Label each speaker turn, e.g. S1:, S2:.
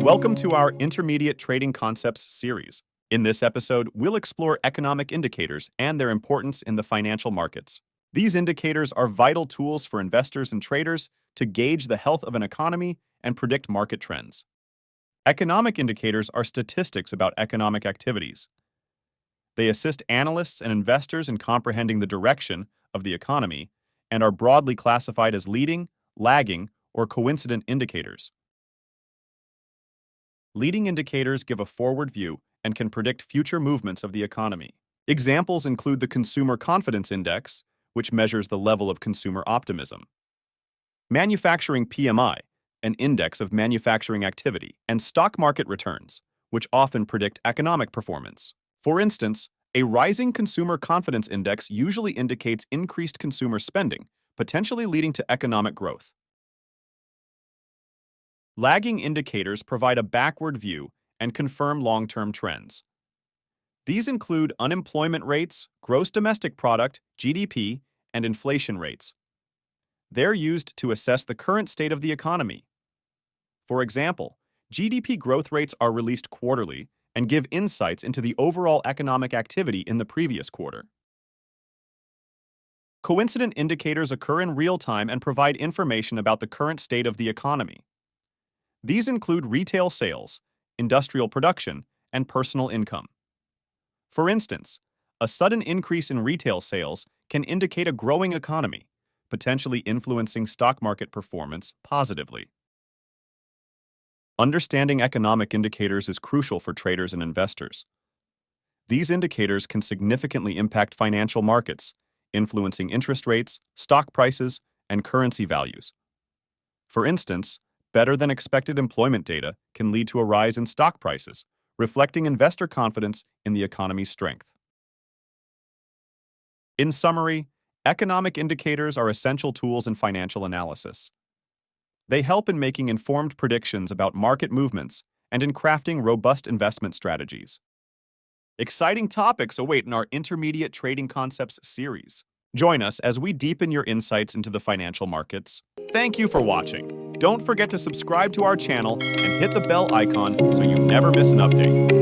S1: Welcome to our Intermediate Trading Concepts series. In this episode, we'll explore economic indicators and their importance in the financial markets. These indicators are vital tools for investors and traders to gauge the health of an economy and predict market trends. Economic indicators are statistics about economic activities. They assist analysts and investors in comprehending the direction of the economy and are broadly classified as leading, lagging, or coincident indicators. Leading indicators give a forward view and can predict future movements of the economy. Examples include the Consumer Confidence Index, which measures the level of consumer optimism, Manufacturing PMI, an index of manufacturing activity, and stock market returns, which often predict economic performance. For instance, a rising consumer confidence index usually indicates increased consumer spending, potentially leading to economic growth. Lagging indicators provide a backward view and confirm long-term trends. These include unemployment rates, gross domestic product, GDP, and inflation rates. They're used to assess the current state of the economy. For example, GDP growth rates are released quarterly and give insights into the overall economic activity in the previous quarter. Coincident indicators occur in real time and provide information about the current state of the economy. These include retail sales, industrial production, and personal income. For instance, a sudden increase in retail sales can indicate a growing economy, potentially influencing stock market performance positively. Understanding economic indicators is crucial for traders and investors. These indicators can significantly impact financial markets, influencing interest rates, stock prices, and currency values. For instance, better than expected employment data can lead to a rise in stock prices, reflecting investor confidence in the economy's strength. In summary, economic indicators are essential tools in financial analysis. They help in making informed predictions about market movements and in crafting robust investment strategies. Exciting topics await in our Intermediate Trading Concepts series. Join us as we deepen your insights into the financial markets. Thank you for watching. Don't forget to subscribe to our channel and hit the bell icon so you never miss an update.